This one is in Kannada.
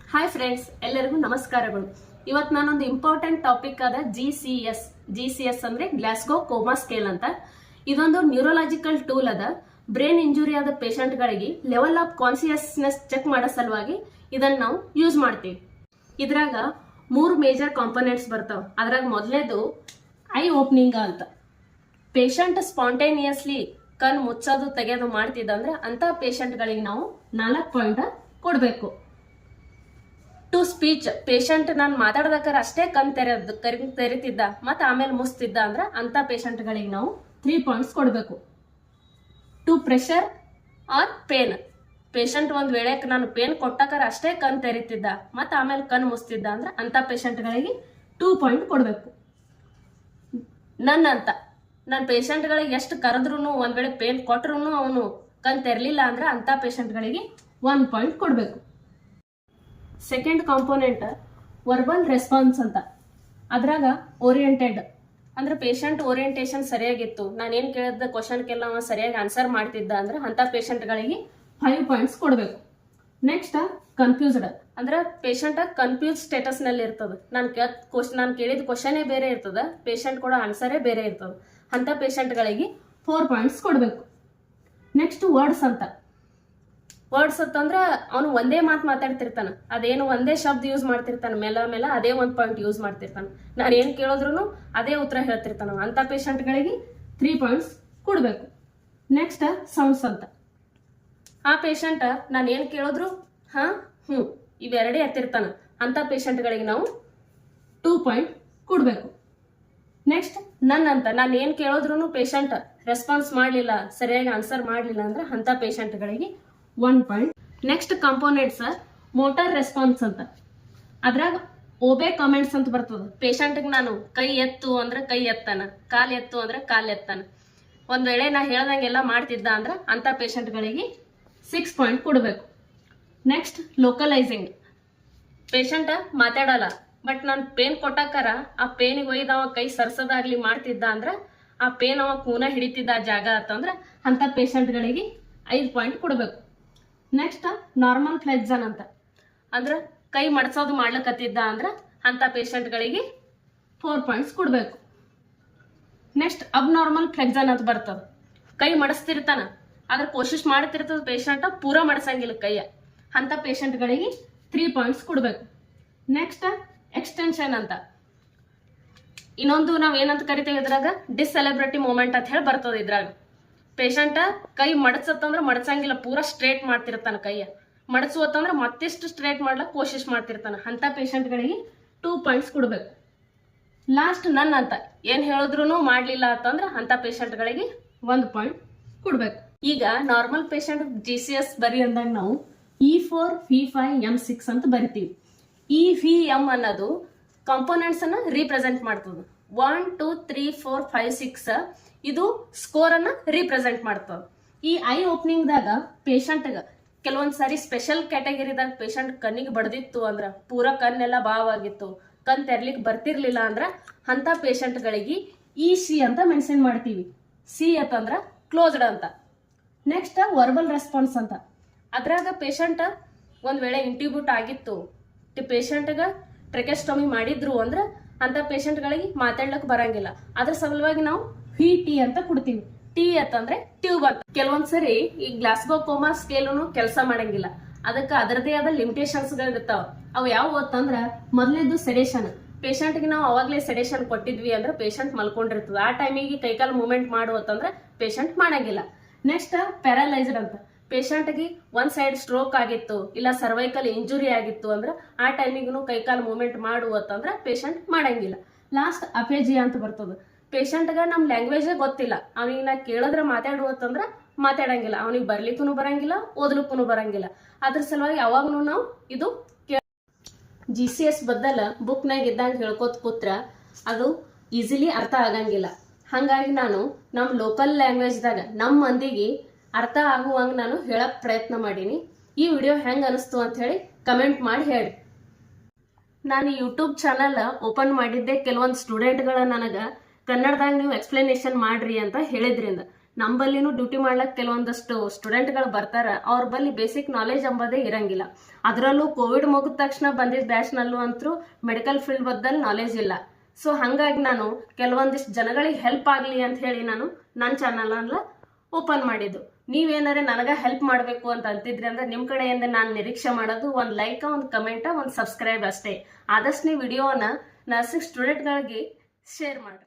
ಹಾಯ್ ಫ್ರೆಂಡ್ಸ್, ಎಲ್ಲರಿಗೂ ನಮಸ್ಕಾರಗಳು. ಇವತ್ತು ನಾನೊಂದು ಇಂಪಾರ್ಟೆಂಟ್ ಟಾಪಿಕ್ ಆದ ಜಿ.ಸಿ.ಎಸ್ ಅಂದ್ರೆ ಗ್ಲಾಸ್ಗೋ ಕೋಮಾ ಸ್ಕೇಲ್ ಅಂತ. ಇದೊಂದು ನ್ಯೂರೋಲಾಜಿಕಲ್ ಟೂಲ್ ಅದ. ಬ್ರೈನ್ ಇಂಜುರಿ ಆದ ಪೇಷಂಟ್ಗಳಿಗೆ ಲೆವೆಲ್ ಆಫ್ ಕಾನ್ಸಿಯಸ್ನೆಸ್ ಚೆಕ್ ಮಾಡೋ ಸಲುವಾಗಿ ಇದನ್ನ ನಾವು ಯೂಸ್ ಮಾಡ್ತೀವಿ. ಇದ್ರಾಗ 3 ಮೇಜರ್ ಕಾಂಪೋನೆಂಟ್ಸ್ ಬರ್ತಾವ. ಅದ್ರಾಗ ಮೊದಲೇದು ಐ ಓಪನಿಂಗ್ ಅಂತ. ಪೇಷಂಟ್ ಸ್ಪಾಂಟೇನಿಯಸ್ಲಿ ಕಣ್ ಮುಚ್ಚೋದು ತೆಗೆಯೋದು ಮಾಡ್ತಿದ್ದಂದ್ರೆ ಅಂತ ಪೇಷಂಟ್ಗಳಿಗೆ ನಾವು 4 ಪಾಯಿಂಟ್ ಕೊಡಬೇಕು. ಟು ಸ್ಪೀಚ್, ಪೇಷಂಟ್ ನಾನು ಮಾತಾಡ್ದಕ್ಕಾರ ಅಷ್ಟೇ ಕಣ್ ತೆರಿತಿದ್ದ ಮತ್ತೆ ಆಮೇಲೆ ಮುಸ್ತಿದ್ದ ಅಂದ್ರೆ ಅಂತ ಪೇಷಂಟ್ಗಳಿಗೆ ನಾವು 3 ಪಾಯಿಂಟ್ಸ್ ಕೊಡಬೇಕು. To pressure or pain, patient ಒಂದ್ ವೇಳೆ ನಾನು ಪೇನ್ ಕೊಟ್ಟಕ್ಕಾರ ಅಷ್ಟೇ ಕಣ್ ತೆರಿತಿದ್ದ ಮತ್ತೆ ಆಮೇಲೆ ಕಣ್ ಮುಸ್ತಿದ್ದ ಅಂದ್ರೆ ಅಂತ ಪೇಷಂಟ್ಗಳಿಗೆ 2 ಪಾಯಿಂಟ್ ಕೊಡಬೇಕು. ನನ್ನ ಪೇಷಂಟ್ಗಳಿಗೆ ಎಷ್ಟು ಕರೆದ್ರು ಒಂದ್ ವೇಳೆ ಪೇನ್ ಕೊಟ್ರು ಅವನು ಕಣ್ ತೆರಲಿಲ್ಲ ಅಂದ್ರೆ ಅಂತ ಪೇಷಂಟ್ಗಳಿಗೆ 1 ಪಾಯಿಂಟ್ ಕೊಡಬೇಕು. ಸೆಕೆಂಡ್ ಕಾಂಪೋನೆಂಟ್ ವರ್ಬಲ್ ರೆಸ್ಪಾನ್ಸ್ ಅಂತ. ಅದ್ರಾಗ ಓರಿಯೆಂಟೆಡ್ ಅಂದ್ರೆ ಪೇಷಂಟ್ ಓರಿಯೆಂಟೇಷನ್ ಸರಿಯಾಗಿತ್ತು, ನಾನೇನ್ ಕೇಳಿದ ಕ್ವಶನ್ಗೆಲ್ಲ ಅವ ಸರಿಯಾಗಿ ಆನ್ಸರ್ ಮಾಡ್ತಿದ್ದ ಅಂದ್ರೆ ಅಂತ ಪೇಷಂಟ್ಗಳಿಗೆ 5 ಪಾಯಿಂಟ್ಸ್ ಕೊಡಬೇಕು. ನೆಕ್ಸ್ಟ್ ಕನ್ಫ್ಯೂಸ್ಡ್ ಅಂದ್ರೆ ಪೇಷಂಟ್ ಕನ್ಫ್ಯೂಸ್ ಸ್ಟೇಟಸ್ ನಲ್ಲಿ ಇರ್ತದ. ನಾನು ಕೇಳಿದ ಕ್ವಶನೇ ಬೇರೆ ಇರ್ತದ, ಪೇಷಂಟ್ ಕೊಡೋ ಆನ್ಸರೇ ಬೇರೆ ಇರ್ತದ. ಅಂತ ಪೇಷಂಟ್ಗಳಿಗೆ 4 ಪಾಯಿಂಟ್ಸ್ ಕೊಡಬೇಕು. ನೆಕ್ಸ್ಟ್ ವರ್ಡ್ಸ್ ಅಂತ. ವರ್ಡ್ಸ್ ಅಂತಂದ್ರ ಅವನು ಒಂದೇ ಮಾತು ಮಾತಾಡ್ತಿರ್ತಾನ, ಅದೇನು ಒಂದೇ ಶಬ್ದ ಯೂಸ್ ಮಾಡ್ತಿರ್ತಾನ, ಮೇಲ ಅದೇ 1 ಪಾಯಿಂಟ್ ಯೂಸ್ ಮಾಡ್ತಿರ್ತಾನ. ನಾನು ಏನ್ ಕೇಳಿದ್ರು ಅದೇ ಉತ್ತರ ಹೇಳ್ತಿರ್ತಾನ. ಅಂತ ಪೇಷಂಟ್ಗಳಿಗೆ 3 ಪಾಯಿಂಟ್ಸ್ ಕೊಡಬೇಕು. ನೆಕ್ಸ್ಟ್ ಸೌಂಡ್ಸ್ ಅಂತ. ಆ ಪೇಷಂಟ್ ನಾನು ಏನ್ ಕೇಳಿದ್ರು ಹಾ ಹ್ಞೂ ಇವೆರಡೇ ಎತ್ತಿರ್ತಾನ. ಅಂತ ಪೇಷಂಟ್ಗಳಿಗೆ ನಾವು 2 ಪಾಯಿಂಟ್ ಕೊಡಬೇಕು. ನೆಕ್ಸ್ಟ್ ನಾನು ಏನ್ ಕೇಳಿದ್ರು ಪೇಷಂಟ್ ರೆಸ್ಪಾನ್ಸ್ ಮಾಡಲಿಲ್ಲ, ಸರಿಯಾಗಿ ಆನ್ಸರ್ ಮಾಡಲಿಲ್ಲ ಅಂದ್ರೆ ಅಂತ ಪೇಷಂಟ್ಗಳಿಗೆ 1 point. Next components motor response ಅಂತ. ಅದ್ರಾಗ ಓಬೆ ಕಾಮೆಂಟ್ಸ್ ಅಂತ ಬರ್ತದ. ಪೇಷಂಟ್ಗೆ ನಾನು ಕೈ ಎತ್ತು ಅಂದ್ರೆ ಕೈ ಎತ್ತಾನ, ಕಾಲ್ ಎತ್ತು ಅಂದ್ರೆ ಕಾಲ್ ಎತ್ತಾನ. ಒಂದ್ ವೇಳೆ ನಾ ಹೇಳ್ದಂಗೆಲ್ಲ ಮಾಡ್ತಿದ್ದ ಅಂದ್ರೆ ಅಂತ ಪೇಷಂಟ್ಗಳಿಗೆ 6 ಪಾಯಿಂಟ್ ಕೊಡಬೇಕು. ನೆಕ್ಸ್ಟ್ ಲೋಕಲೈಸಿಂಗ್, ಪೇಷಂಟ್ ಮಾತಾಡಲ್ಲ ಬಟ್ ನಾನು ಪೇನ್ ಕೊಟ್ಟಾಕಾರ ಆ ಪೇನಿಗೆ ಒಯ್ದ ಅವ ಕೈ ಸರ್ಸದಾಗ್ಲಿ ಮಾಡ್ತಿದ್ದ ಅಂದ್ರೆ ಆ ಪೇನ್ ಅವ ಕೂನ ಹಿಡಿತಿದ್ದ ಜಾಗ ಅಂತಂದ್ರೆ ಅಂತ ಪೇಷಂಟ್ಗಳಿಗೆ 5 ಪಾಯಿಂಟ್ ಕೊಡಬೇಕು. ನೆಕ್ಸ್ಟ್ ನಾರ್ಮಲ್ ಫ್ಲೆಕ್ಸನ್ ಅಂತ. ಅಂದ್ರೆ ಕೈ ಮಡ್ಸೋದು ಮಾಡ್ಲಕತ್ತಿದ್ದ ಅಂದ್ರೆ ಅಂತ ಪೇಷಂಟ್ಗಳಿಗೆ 4 ಪಾಯಿಂಟ್ಸ್ ಕೊಡಬೇಕು. ನೆಕ್ಸ್ಟ್ ಅಬ್ನಾರ್ಮಲ್ ಫ್ಲೆಕ್ಸನ್ ಅಂತ ಬರ್ತದ. ಕೈ ಮಡಿಸ್ತಿರ್ತಾನ ಆದ್ರೆ ಕೋಶಿಶ್ ಮಾಡ್ತಿರ್ತದ ಪೇಷಂಟ್, ಪೂರಾ ಮಡ್ಸಂಗಿಲ್ಲ ಕೈಯ. ಅಂತ ಪೇಷಂಟ್ಗಳಿಗೆ 3 ಪಾಯಿಂಟ್ಸ್ ಕೊಡಬೇಕು. ನೆಕ್ಸ್ಟ್ ಎಕ್ಸ್ಟೆನ್ಷನ್ ಅಂತ. ಇನ್ನೊಂದು ನಾವ್ ಏನಂತ ಕರಿತೇವೆ ಇದ್ರಾಗ ಡಿಸ್ಸೆಲೆಬ್ರಿಟಿ ಮೂಮೆಂಟ್ ಅಂತ ಹೇಳಿ ಬರ್ತದ. ಇದ್ರಾಗ ಪೇಷಂಟ್ ಕೈ ಮಡಸತ್ತಂದ್ರ ಮಡಸಂಗಿಲ್ಲ, ಪೂರಾ ಸ್ಟ್ರೇಟ್ ಮಾಡ್ತಿರ್ತಾನ. ಕೈಯ ಮಡಸುವತ್ತಂದ್ರ ಮತ್ತಿಷ್ಟು ಸ್ಟ್ರೇಟ್ ಮಾಡ್ಲಕ್ ಕೋಶಿಶ್ ಮಾಡ್ತಿರ್ತಾನ. ಅಂತ ಪೇಷಂಟ್ಗಳಿಗೆ 2 ಪಾಯಿಂಟ್ಸ್ ಕೊಡ್ಬೇಕು. ಲಾಸ್ಟ್ ನನ್ ಅಂತ ಏನ್ ಹೇಳಿದ್ರು ಮಾಡ್ಲಿಲ್ಲ ಅಂತಂದ್ರ ಅಂತ ಪೇಷಂಟ್ಗಳಿಗೆ 1 ಪಾಯಿಂಟ್ ಕೊಡ್ಬೇಕು. ಈಗ ನಾರ್ಮಲ್ ಪೇಷಂಟ್ GCS ಬರಿ ಅಂದಾಗ ನಾವು E4 V5 M6 ಅಂತ ಬರಿತೀವಿ. EVM ಅನ್ನೋದು ಕಾಂಪೋನೆಂಟ್ಸ್ ಅನ್ನ ರೀಪ್ರೆಸೆಂಟ್ ಮಾಡ್ತದ. 1 2 3 4 5 6 ಇದು ಸ್ಕೋರ್ ಅನ್ನ ರೀಪ್ರೆಸೆಂಟ್ ಮಾಡ್ತದ. ಈ ಐ ಓಪನಿಂಗ್ ದಾಗ ಪೇಷಂಟ್ ಕೆಲವೊಂದ್ಸಾರಿ ಸ್ಪೆಷಲ್ ಕ್ಯಾಟಗರಿದಾಗ ಪೇಷಂಟ್ ಕಣ್ಣಿಗೆ ಬಡ್ದಿತ್ತು ಅಂದ್ರ, ಪೂರಾ ಕಣ್ಣೆಲ್ಲ ಬಾವಾಗಿತ್ತು, ಕಣ್ ತೆರ್ಲಿಕ್ ಬರ್ತಿರ್ಲಿಲ್ಲ ಅಂದ್ರ ಅಂತ ಪೇಷಂಟ್ಗಳಿಗೆ EC ಅಂತ ಮೆನ್ಷನ್ ಮಾಡ್ತೀವಿ. C ಅಂತಂದ್ರ ಕ್ಲೋಸ್ಡ್ ಅಂತ. ನೆಕ್ಸ್ಟ್ ವರ್ಬಲ್ ರೆಸ್ಪಾನ್ಸ್ ಅಂತ. ಅದ್ರಾಗ ಪೇಷಂಟ್ ಒಂದ್ ವೇಳೆ ಇಂಟ್ಯೂಬ್ಯೂಟ್ ಆಗಿತ್ತು, ಪೇಷಂಟ್ಗ ಟ್ರೆಕೆಸ್ಟೊಮಿ ಮಾಡಿದ್ರು ಅಂದ್ರ ಅಂತ ಪೇಷಂಟ್ಗಳಿಗೆ ಮಾತಾಡ್ಲಕ್ ಬರಂಗಿಲ್ಲ. ಅದ್ರ ಸಲುವಾಗಿ ನಾವು VT ಅಂತ ಕೊಡ್ತೀವಿ. T ಅಂತಂದ್ರೆ ಟ್ಯೂಬ್ ಅಂತ. ಕೆಲವೊಂದ್ಸರಿ ಈ ಗ್ಲಾಸ್ಗೋ ಕೋಮಾ ಸ್ಕೇಲು ಕೆಲಸ ಮಾಡಂಗಿಲ್ಲ, ಅದಕ್ಕೆ ಅದರದೇ ಆದ ಲಿಮಿಟೇಷನ್ಸ್ ಇರ್ತಾವ. ಅವು ಯಾವ ಅಂತಂದ್ರ ಮೊದಲೇದು ಸೆಡೇಷನ್. ಪೇಷಂಟ್ಗೆ ನಾವು ಅವಾಗ್ಲೇ ಸೆಡೇಷನ್ ಕೊಟ್ಟಿದ್ವಿ ಅಂದ್ರೆ ಪೇಷಂಟ್ ಮಲ್ಕೊಂಡಿರ್ತದ. ಆ ಟೈಮಿಗೆ ಕೈಕಾಲು ಮೂವ್ಮೆಂಟ್ ಮಾಡುವತ್ತಂದ್ರೆ ಪೇಷಂಟ್ ಮಾಡಂಗಿಲ್ಲ. ನೆಕ್ಸ್ಟ್ ಪ್ಯಾರಲೈಸ್ಡ್ ಅಂತ. ಪೇಷಂಟ್ಗೆ ಒಂದ್ ಸೈಡ್ ಸ್ಟ್ರೋಕ್ ಆಗಿತ್ತು ಇಲ್ಲ ಸರ್ವೈಕಲ್ ಇಂಜುರಿ ಆಗಿತ್ತು ಅಂದ್ರೆ ಆ ಟೈಮಿಗೂ ಕೈಕಾಲು ಮೂವ್ಮೆಂಟ್ ಮಾಡುವತ್ತಂದ್ರೆ ಪೇಷಂಟ್ ಮಾಡಂಗಿಲ್ಲ. ಲಾಸ್ಟ್ ಅಫೇಜಿಯಾ ಅಂತ ಬರ್ತದ. ಪೇಷಂಟ್ಗ ನಮ್ ಲ್ಯಾಂಗ್ವೇಜ್ ಗೊತ್ತಿಲ್ಲ, ಅವನಿಗೆ ನಾ ಕೇಳಿದ್ರೆ ಮಾತಾಡುವತ್ತಂದ್ರ ಮಾತಾಡಂಗಿಲ್ಲ, ಅವನಿಗೆ ಬರ್ಲಿಕ್ಕೂ ಬರಂಗಿಲ್ಲ, ಓದ್ಲಿಕ್ಕೂ ಬರಂಗಿಲ್ಲ. ಅದ್ರ ಸಲುವಾಗಿ ಯಾವಾಗ್ಲೂ ನಾವು ಇದು GCS ಬದಲ ಬುಕ್ನಾಗ ಇದ್ದಂಗ ಹೇಳ್ಕೋತ ಕೂತ್ರ ಅದು ಈಸಿಲಿ ಅರ್ಥ ಆಗಂಗಿಲ್ಲ. ಹಂಗಾಗಿ ನಾನು ನಮ್ ಲೋಕಲ್ ಲ್ಯಾಂಗ್ವೇಜ್ದಾಗ ನಮ್ಮ ಮಂದಿಗೆ ಅರ್ಥ ಆಗುವಂಗ ನಾನು ಹೇಳಕ್ ಪ್ರಯತ್ನ ಮಾಡೀನಿ. ಈ ವಿಡಿಯೋ ಹೆಂಗ್ ಅನಿಸ್ತು ಅಂತ ಹೇಳಿ ಕಮೆಂಟ್ ಮಾಡಿ ಹೇಳಿ. ನಾನು ಯೂಟ್ಯೂಬ್ ಚಾನಲ್ ಓಪನ್ ಮಾಡಿದ್ದೆ ಕೆಲವೊಂದು ಸ್ಟೂಡೆಂಟ್ಗಳ ನನಗ ಕನ್ನಡದಾಗ ನೀವು ಎಕ್ಸ್ಪ್ಲನೇಷನ್ ಮಾಡ್ರಿ ಅಂತ ಹೇಳಿದ್ರಿಂದ. ನಮ್ಮಲ್ಲಿನೂ ಡ್ಯೂಟಿ ಮಾಡ್ಲಿಕ್ಕೆ ಕೆಲವೊಂದಷ್ಟು ಸ್ಟೂಡೆಂಟ್ಗಳು ಬರ್ತಾರೆ, ಅವ್ರ ಬಳಿ ಬೇಸಿಕ್ ನಾಲೆಜ್ ಎಂಬುದೇ ಇರಂಗಿಲ್ಲ. ಅದರಲ್ಲೂ ಕೋವಿಡ್ ಮುಗಿದ ತಕ್ಷಣ ಬಂದಿದ್ದ ಬ್ಯಾಚ್ನಲ್ಲೂ ಅಂತೂ ಮೆಡಿಕಲ್ ಫೀಲ್ಡ್ ಬದ್ದಲ್ಲಿ ನಾಲೆಜ್ ಇಲ್ಲ. ಸೊ ಹಾಗಾಗಿ ನಾನು ಕೆಲವೊಂದಿಷ್ಟು ಜನಗಳಿಗೆ ಹೆಲ್ಪ್ ಆಗಲಿ ಅಂತ ಹೇಳಿ ನಾನು ನನ್ನ ಚಾನಲನ್ನು ಓಪನ್ ಮಾಡಿದ್ದು. ನೀವೇನಾರೆ ನನಗೆ ಹೆಲ್ಪ್ ಮಾಡಬೇಕು ಅಂತ ಅಂತಿದ್ರಿ ಅಂದ್ರೆ ನಿಮ್ಮ ಕಡೆಯಿಂದ ನಾನು ನಿರೀಕ್ಷೆ ಮಾಡೋದು ಒಂದು ಲೈಕ್, ಒಂದು ಕಮೆಂಟ್, ಒಂದು ಸಬ್ಸ್ಕ್ರೈಬ್ ಅಷ್ಟೇ. ಆದಷ್ಟು ನೀವು ವಿಡಿಯೋನ ನರ್ಸಿಂಗ್ ಸ್ಟೂಡೆಂಟ್ಗಳಿಗೆ ಶೇರ್ ಮಾಡಿ.